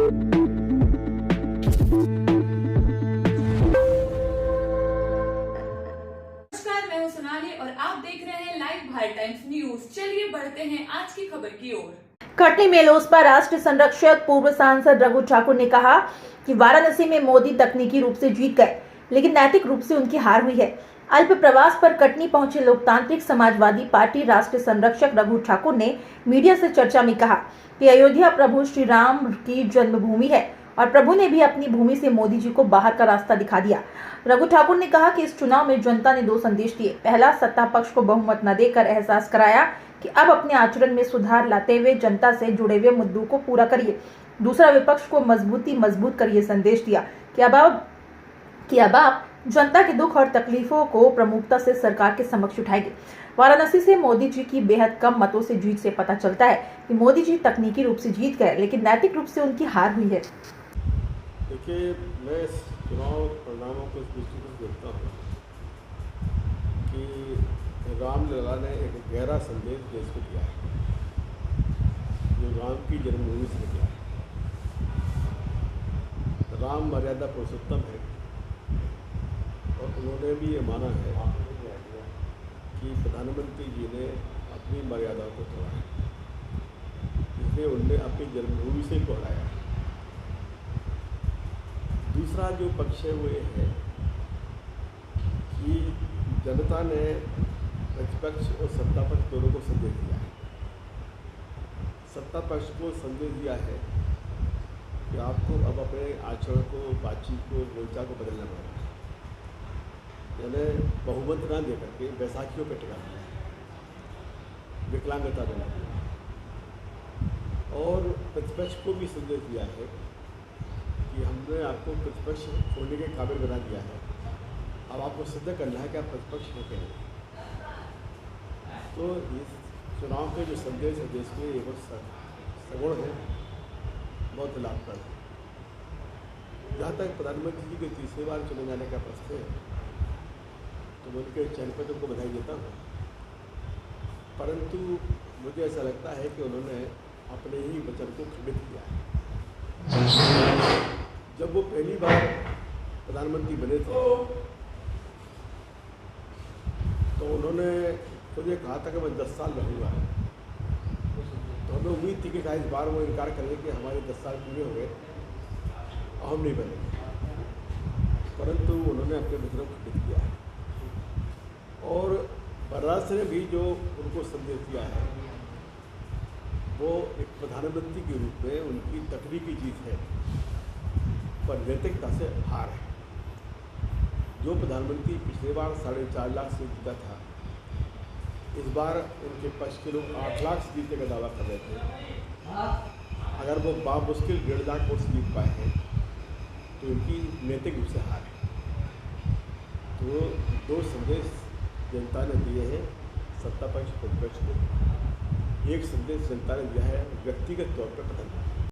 मैं हूं सोनाली और आप देख रहे हैं लाइव भारत टाइम्स न्यूज। चलिए बढ़ते हैं आज की खबर की ओर। कटनी में लोजपा राष्ट्रीय संरक्षक पूर्व सांसद रघु ठाकुर ने कहा कि वाराणसी में मोदी तकनीकी रूप से जीत गए, लेकिन नैतिक रूप से उनकी हार हुई है। अल्प प्रवास पर कटनी पहुंचे लोकतांत्रिक समाजवादी पार्टी राष्ट्रीय संरक्षक रघु ठाकुर ने मीडिया से चर्चा में कहा कि अयोध्या प्रभु श्री राम की जन्मभूमि है और प्रभु ने भी अपनी भूमि से मोदी जी को बाहर का रास्ता दिखा दिया। रघु ठाकुर ने कहा कि इस चुनाव में जनता ने 2 संदेश दिए। पहला, सत्ता पक्ष को बहुमत न देकर एहसास कराया कि अब अपने आचरण में सुधार लाते हुए जनता से जुड़े हुए मुद्दों को पूरा करिए। दूसरा, विपक्ष को मजबूत करिए संदेश दिया कि अब आप जनता के दुख और तकलीफों को प्रमुखता से सरकार के समक्ष उठाएंगे। वाराणसी से मोदी जी की बेहद कम मतों से जीत से पता चलता है कि मोदी जी तकनीकी रूप से जीत गए, लेकिन नैतिक रूप से उनकी हार हुई है। देखिए, मैं चुनाव परिणामों को इस दृष्टिकोण से देखता हूँ कि रामलला ने एक गहरा संदेश देश को दिया है, जो राम की जन्मभूमि से निकला है। राम मर्यादा पुरुषोत्तम है और उन्होंने भी ये माना है कि प्रधानमंत्री जी ने अपनी मर्यादाओं को तोड़ा है, इसलिए उनने अपनी जन्मभूमि से को हटाया। दूसरा जो पक्ष है वो ये है कि जनता ने प्रतिपक्ष और सत्ता पक्ष दोनों को संदेश दिया है। सत्ता पक्ष को संदेश दिया है कि आपको अब अपने आचरण को, बातचीत को, बोलचाल को बदलना पड़ेगा, यानी बहुमत ना दे करके बैसाखियों पर टिका दिया है, विकलांगता देना दिया। और प्रतिपक्ष को भी संदेश दिया है कि हमने आपको प्रतिपक्ष होने के काबिल बना दिया है, अब आपको सिद्ध करना है कि आप प्रतिपक्ष हो के नहीं। तो इस चुनाव के जो संदेश है देश में, ये बहुत सगुण है, बहुत लाभप्रद है। जहाँ तक प्रधानमंत्री जी के तीसरी बार चुने जाने का प्रश्न है, तो मैं उनके चयन पर उनको बधाई देता हूँ, परंतु मुझे ऐसा लगता है कि उन्होंने अपने ही वचन को खंडित किया है। जब वो पहली बार प्रधानमंत्री बने थे तो उन्होंने खुद ये कहा था कि मैं 10 साल रहूँगा, तो हमें उम्मीद थी कि शायद इस बार वो इनकार करें कि हमारे 10 साल पूरे हो गए और हम नहीं बने, परंतु उन्होंने अपने वचनों को खंडित किया है। और वाराणसी ने भी जो उनको संदेश दिया है वो एक प्रधानमंत्री के रूप में उनकी तकनीकी जीत है, पर नैतिकता से हार है। जो प्रधानमंत्री पिछले बार 4.5 लाख से जीता था, इस बार उनके पक्ष के लोग 8 लाख से जीतने का दावा कर रहे थे। अगर वो बामुश्किल 1.5 लाख वोट से जीत पाए हैं तो उनकी नैतिक रूप से हार है। तो 2 संदेश जनता ने दिए हैं सत्ता पक्ष प्रतिपक्ष को। एक संदेश जनता ने दिया है व्यक्तिगत तौर पर प्रधानमंत्री।